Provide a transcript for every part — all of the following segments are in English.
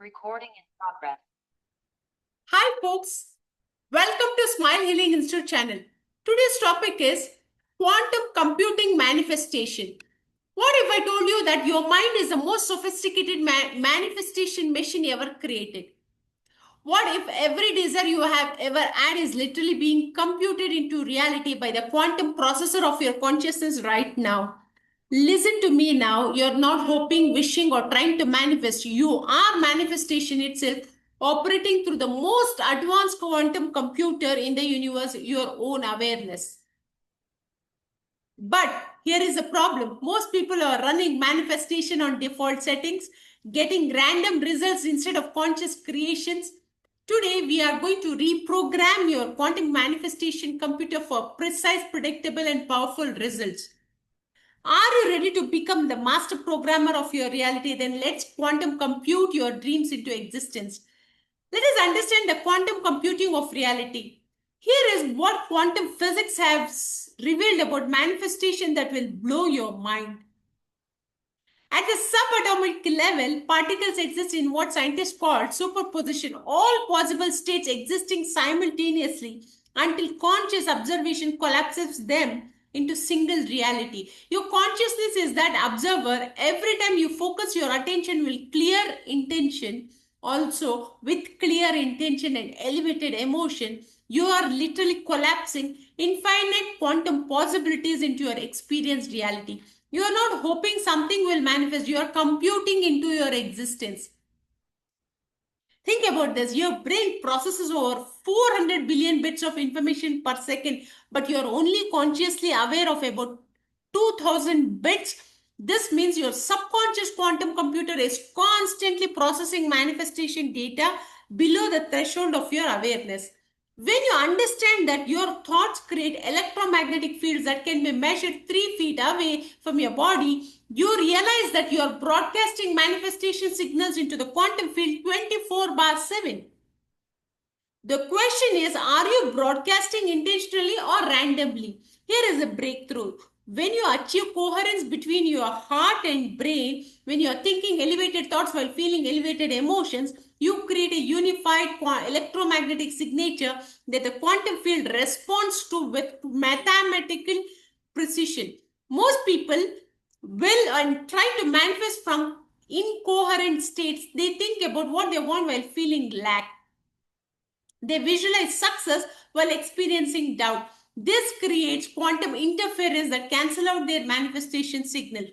Recording in progress. Hi folks, welcome to Smile Healing Institute channel. Today's topic is quantum computing manifestation. What if I told you that your mind is the most sophisticated manifestation machine ever created? What if every desire you have ever had is literally being computed into reality by the quantum processor of your consciousness right now? Listen to me now. You're not hoping, wishing, or trying to manifest. You are manifestation itself, operating through the most advanced quantum computer in the universe, your own awareness. But here is the problem. Most people are running manifestation on default settings, getting random results instead of conscious creations. Today, we are going to reprogram your quantum manifestation computer for precise, predictable, and powerful results. Are you ready to become the master programmer of your reality? Then let's quantum compute your dreams into existence. Let us understand the quantum computing of reality. Here is what quantum physics has revealed about manifestation that will blow your mind. At the subatomic level, particles exist in what scientists call superposition, all possible states existing simultaneously until conscious observation collapses them into single reality. Your consciousness is that observer. Every time you focus your attention with clear intention, also with clear intention and elevated emotion, you are literally collapsing infinite quantum possibilities into your experienced reality. You are not hoping something will manifest, you are computing into your existence. Think about this. Your brain processes over 400 billion bits of information per second, but you are only consciously aware of about 2000 bits. This means your subconscious quantum computer is constantly processing manifestation data below the threshold of your awareness. When you understand that your thoughts create electromagnetic fields that can be measured 3 feet away from your body, you realize that you are broadcasting manifestation signals into the quantum field 24/7. The question is, are you broadcasting intentionally or randomly? Here is a breakthrough. When you achieve coherence between your heart and brain, when you are thinking elevated thoughts while feeling elevated emotions, you create a unified electromagnetic signature that the quantum field responds to with mathematical precision. Most people will and try to manifest from incoherent states. They think about what they want while feeling lack. They visualize success while experiencing doubt. This creates quantum interference that cancel out their manifestation signal.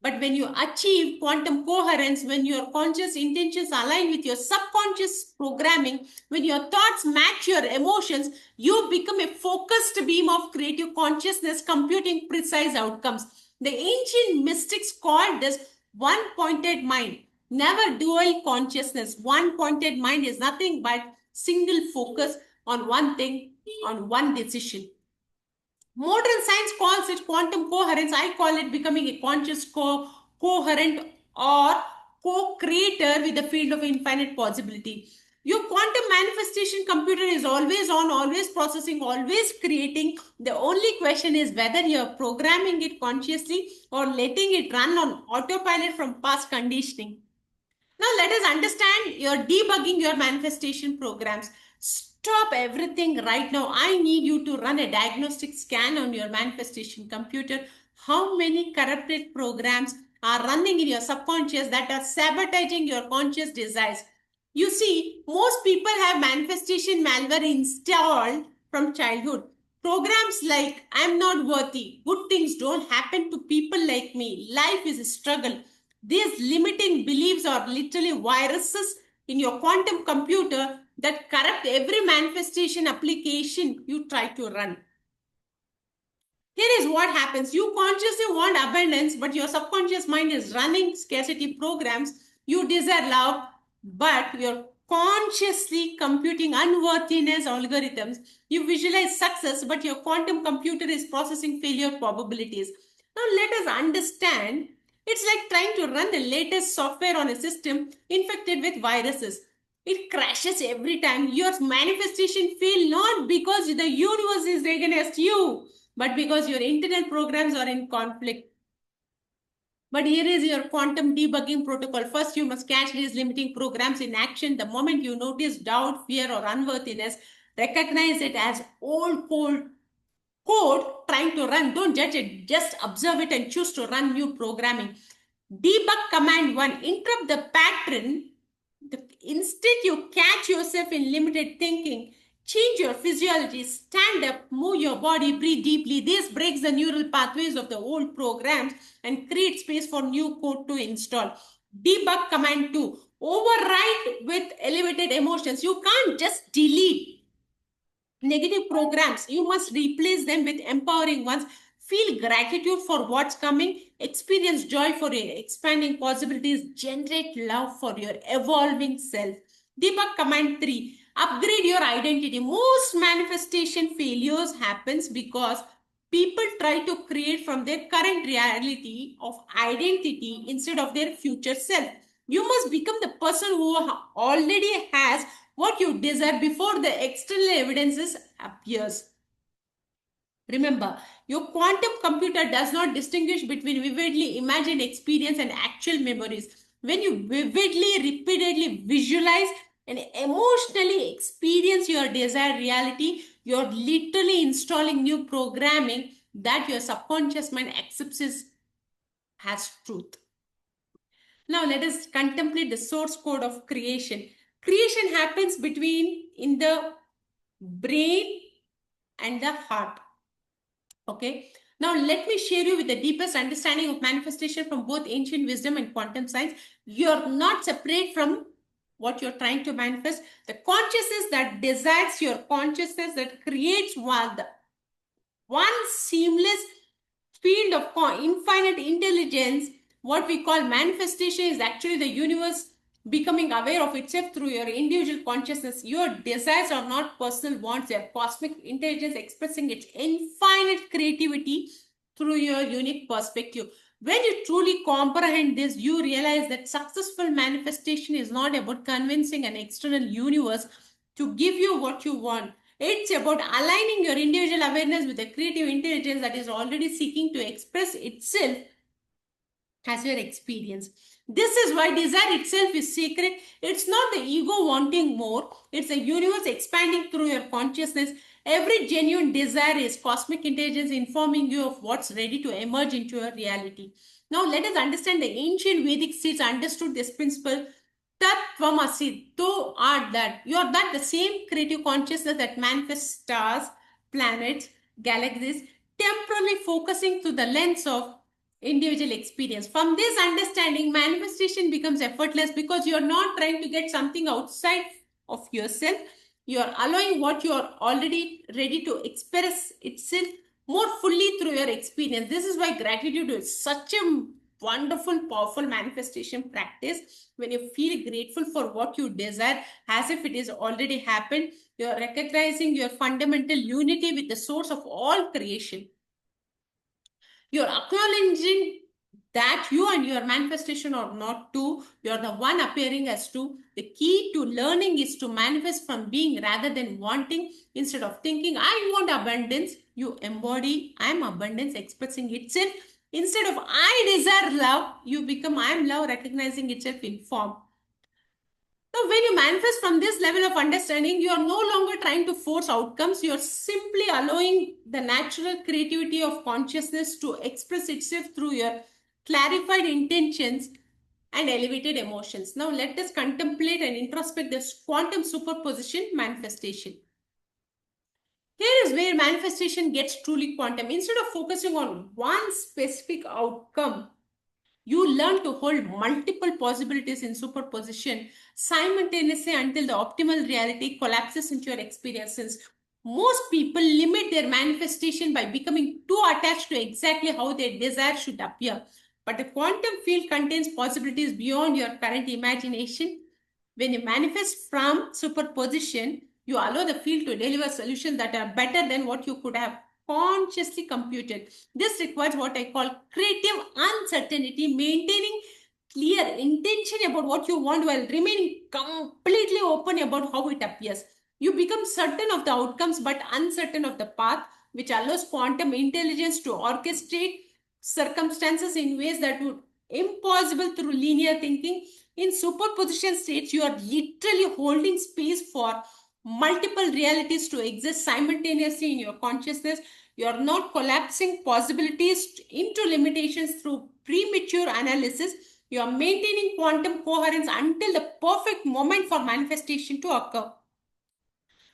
But when you achieve quantum coherence, when your conscious intentions align with your subconscious programming, when your thoughts match your emotions, you become a focused beam of creative consciousness computing precise outcomes. The ancient mystics called this one pointed mind, never dual consciousness. One pointed mind is nothing but single focus on one thing, on one decision. Modern science calls it quantum coherence. I call it becoming a conscious coherent or co-creator with the field of infinite possibility. Your quantum manifestation computer is always on, always processing, always creating. The only question is whether you're programming it consciously or letting it run on autopilot from past conditioning. Now let us understand you're debugging your manifestation programs. Stop everything right now. I need you to run a diagnostic scan on your manifestation computer. How many corrupted programs are running in your subconscious that are sabotaging your conscious desires? You see, most people have manifestation malware installed from childhood. Programs like I'm not worthy, good things don't happen to people like me, life is a struggle. These limiting beliefs are literally viruses in your quantum computer that corrupt every manifestation application you try to run. Here is what happens. You consciously want abundance, but your subconscious mind is running scarcity programs. You desire love, but you're consciously computing unworthiness algorithms. You visualize success, but your quantum computer is processing failure probabilities. Now, let us understand it's like trying to run the latest software on a system infected with viruses. It crashes every time. Your manifestation fail not because the universe is against you, but because your internal programs are in conflict. But here is your quantum debugging protocol. First, you must catch these limiting programs in action. The moment you notice doubt, fear, or unworthiness, recognize it as old code trying to run. Don't judge it, just observe it and choose to run new programming. Debug command 1, interrupt the pattern. The instant you catch yourself in limited thinking, change your physiology, stand up, move your body, breathe deeply. This breaks the neural pathways of the old programs and creates space for new code to install. Debug command 2, override with elevated emotions. You can't just delete negative programs. You must replace them with empowering ones. Feel gratitude for what's coming, experience joy for your expanding possibilities, generate love for your evolving self. Debug command 3, upgrade your identity. Most manifestation failures happens because people try to create from their current reality of identity instead of their future self. You must become the person who already has what you desire before the external evidences appears. Remember, your quantum computer does not distinguish between vividly imagined experience and actual memories. When you vividly, repeatedly visualize and emotionally experience your desired reality, you're literally installing new programming that your subconscious mind accepts as truth. Now let us contemplate the source code of creation. Creation happens between in the brain and the heart. Okay. Now let me share you with the deepest understanding of manifestation from both ancient wisdom and quantum science. You're not separate from what you're trying to manifest. The consciousness that desires your consciousness that creates one seamless field of infinite intelligence. What we call manifestation is actually the universe becoming aware of itself through your individual consciousness. Your desires are not personal wants, they are cosmic intelligence expressing its infinite creativity through your unique perspective. When you truly comprehend this, you realize that successful manifestation is not about convincing an external universe to give you what you want. It's about aligning your individual awareness with the creative intelligence that is already seeking to express itself as your experience. This is why desire itself is sacred. It's not the ego wanting more, it's the universe expanding through your consciousness. Every genuine desire is cosmic intelligence informing you of what's ready to emerge into your reality. Now, let us understand the ancient Vedic states understood this principle. Tat Tvamasi, thou art that. You are that, the same creative consciousness that manifests stars, planets, galaxies, temporarily focusing through the lens of individual experience. From this understanding, manifestation becomes effortless because you're not trying to get something outside of yourself. You're allowing what you're already ready to express itself more fully through your experience. This is why gratitude is such a wonderful, powerful manifestation practice. When you feel grateful for what you desire as if it is already happened, you're recognizing your fundamental unity with the source of all creation. You're acknowledging that you and your manifestation are not two. You're the one appearing as two. The key to learning is to manifest from being rather than wanting. Instead of thinking, I want abundance, you embody I am abundance expressing itself. Instead of I desire love, you become I am love recognizing itself in form. Now, when you manifest from this level of understanding, you are no longer trying to force outcomes. You are simply allowing the natural creativity of consciousness to express itself through your clarified intentions and elevated emotions. Now, let us contemplate and introspect this quantum superposition manifestation. Here is where manifestation gets truly quantum. Instead of focusing on one specific outcome, you learn to hold multiple possibilities in superposition simultaneously until the optimal reality collapses into your experiences. Most people limit their manifestation by becoming too attached to exactly how their desire should appear. But the quantum field contains possibilities beyond your current imagination. When you manifest from superposition, you allow the field to deliver solutions that are better than what you could have consciously computed. This requires what I call creative uncertainty, maintaining clear intention about what you want while remaining completely open about how it appears. You become certain of the outcomes but uncertain of the path, which allows quantum intelligence to orchestrate circumstances in ways that would impossible through linear thinking. In superposition states, you are literally holding space for multiple realities to exist simultaneously in your consciousness. You are not collapsing possibilities into limitations through premature analysis. You are maintaining quantum coherence until the perfect moment for manifestation to occur.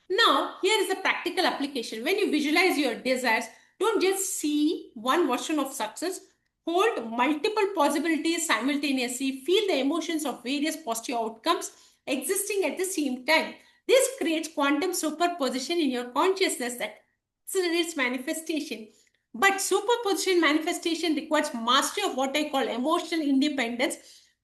Now, here is a practical application. When you visualize your desires, don't just see one version of success. Hold multiple possibilities simultaneously. Feel the emotions of various positive outcomes existing at the same time. This creates quantum superposition in your consciousness that accelerates manifestation. But superposition manifestation requires mastery of what I call emotional independence.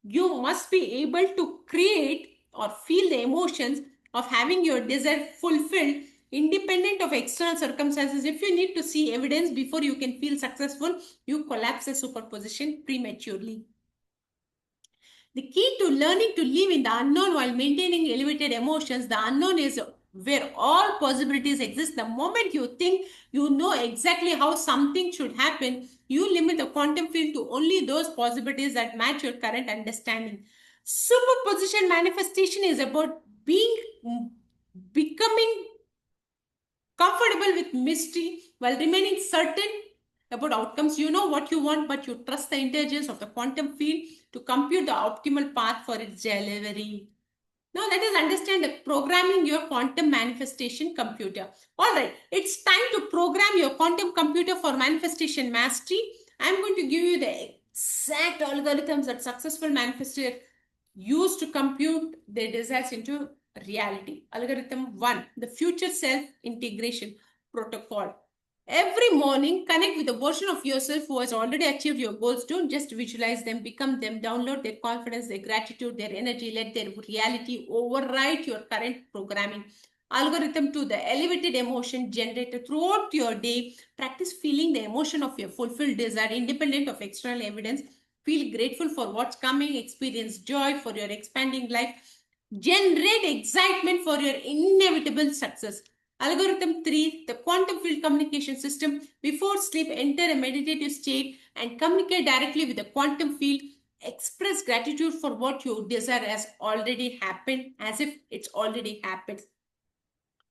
You must be able to create or feel the emotions of having your desire fulfilled independent of external circumstances. If you need to see evidence before you can feel successful, you collapse the superposition prematurely. The key to learning to live in the unknown while maintaining elevated emotions, the unknown is where all possibilities exist. The moment you think you know exactly how something should happen, you limit the quantum field to only those possibilities that match your current understanding. Superposition manifestation is about becoming comfortable with mystery while remaining certain about outcomes. You know what you want, but you trust the intelligence of the quantum field to compute the optimal path for its delivery. Now let us understand the programming your quantum manifestation computer. All right, it's time to program your quantum computer for manifestation mastery. I'm going to give you the exact algorithms that successful manifestors use to compute their desires into reality. Algorithm 1, the future self integration protocol. Every morning, connect with a version of yourself who has already achieved your goals. Don't just visualize them, become them. Download their confidence, their gratitude, their energy. Let their reality override your current programming. Algorithm 2, the elevated emotion generated throughout your day. Practice feeling the emotion of your fulfilled desire, independent of external evidence. Feel grateful for what's coming. Experience joy for your expanding life. Generate excitement for your inevitable success. Algorithm 3, the quantum field communication system. Before sleep, enter a meditative state and communicate directly with the quantum field. Express gratitude for what you desire has already happened, as if it's already happened.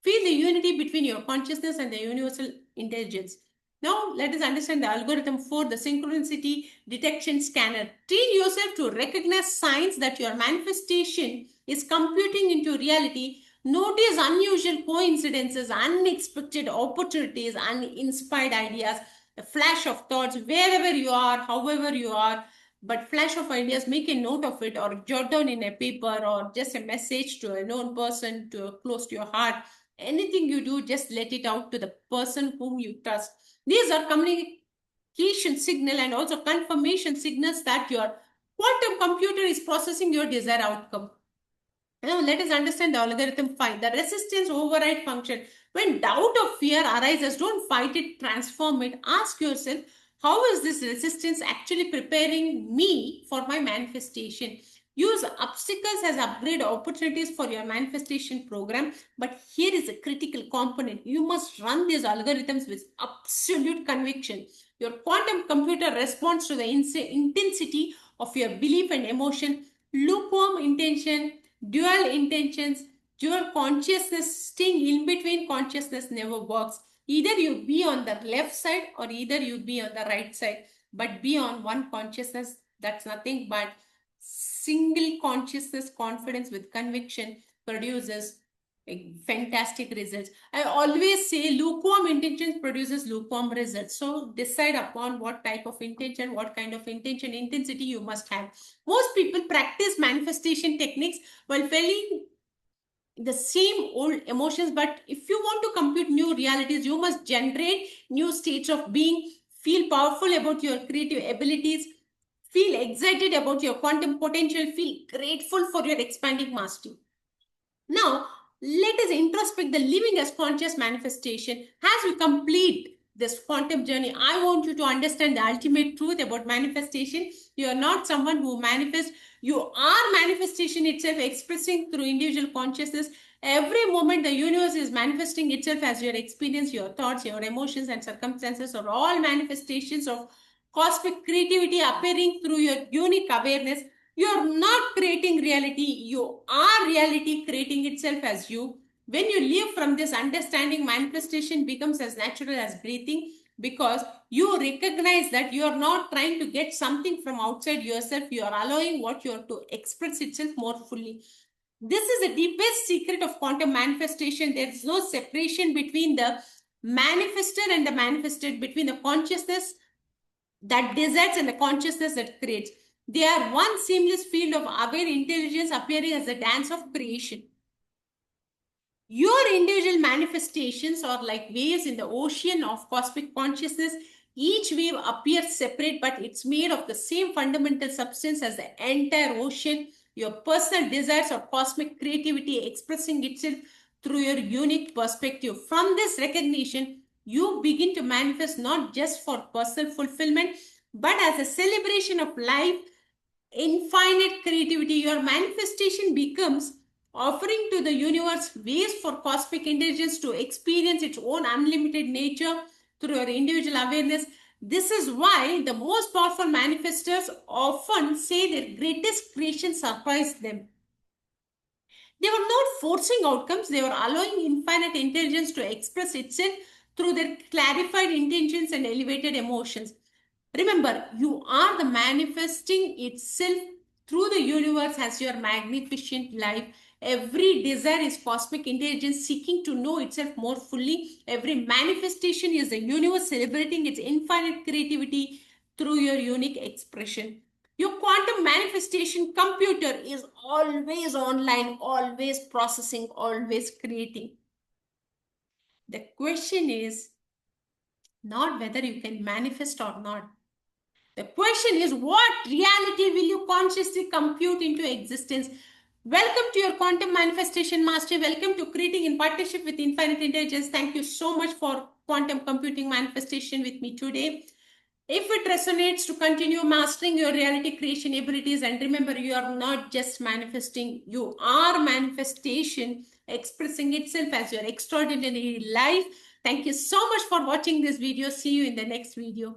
Feel the unity between your consciousness and the universal intelligence. Now, let us understand the algorithm 4, the synchronicity detection scanner. Train yourself to recognize signs that your manifestation is computing into reality. Notice unusual coincidences, unexpected opportunities, uninspired ideas, a flash of thoughts, wherever you are, however you are. But flash of ideas, make a note of it or jot down in a paper or just a message to a known person to close to your heart. Anything you do, just let it out to the person whom you trust. These are communication signal and also confirmation signals that your quantum computer is processing your desired outcome. Now, let us understand the algorithm 5, the resistance override function. When doubt or fear arises, don't fight it, transform it. Ask yourself, how is this resistance actually preparing me for my manifestation? Use obstacles as upgrade opportunities for your manifestation program. But here is a critical component. You must run these algorithms with absolute conviction. Your quantum computer responds to the intensity of your belief and emotion. Lukewarm intention, dual intentions, dual consciousness, staying in between consciousness never works. Either you be on the left side or either you be on the right side, but be on one consciousness. That's nothing but single consciousness. Confidence with conviction produces fantastic results. I always say lukewarm intentions produces lukewarm results. So decide upon what type of intention, what kind of intention, intensity you must have. Most people practice manifestation techniques while failing the same old emotions. But if you want to compute new realities, you must generate new states of being, feel powerful about your creative abilities, feel excited about your quantum potential, feel grateful for your expanding mastery. Now, let us introspect the living as conscious manifestation. As we complete this quantum journey, I want you to understand the ultimate truth about manifestation. You are not someone who manifests, you are manifestation itself, expressing through individual consciousness. Every moment, the universe is manifesting itself as your experience, your thoughts, your emotions, and circumstances are all manifestations of cosmic creativity appearing through your unique awareness. You're not creating reality, you are reality creating itself as you. When you live from this understanding, manifestation becomes as natural as breathing, because you recognize that you are not trying to get something from outside yourself, you are allowing what you are to express itself more fully. This is the deepest secret of quantum manifestation. There is no separation between the manifester and the manifested, between the consciousness that desires and the consciousness that creates. They are one seamless field of aware intelligence appearing as a dance of creation. Your individual manifestations are like waves in the ocean of cosmic consciousness. Each wave appears separate, but it's made of the same fundamental substance as the entire ocean. Your personal desires or cosmic creativity expressing itself through your unique perspective. From this recognition, you begin to manifest not just for personal fulfillment, but as a celebration of life, infinite creativity. Your manifestation becomes offering to the universe ways for cosmic intelligence to experience its own unlimited nature through your individual awareness. This is why the most powerful manifestors often say their greatest creation surprised them. They were not forcing outcomes, they were allowing infinite intelligence to express itself through their clarified intentions and elevated emotions. Remember, you are the manifesting itself through the universe as your magnificent life. Every desire is cosmic intelligence seeking to know itself more fully. Every manifestation is the universe celebrating its infinite creativity through your unique expression. Your quantum manifestation computer is always online, always processing, always creating. The question is not whether you can manifest or not. The question is, what reality will you consciously compute into existence? Welcome to your Quantum Manifestation Mastery. Welcome to Creating in Partnership with Infinite Intelligence. Thank you so much for quantum computing manifestation with me today. If it resonates, to continue mastering your reality creation abilities, and remember, you are not just manifesting, you are manifestation expressing itself as your extraordinary life. Thank you so much for watching this video. See you in the next video.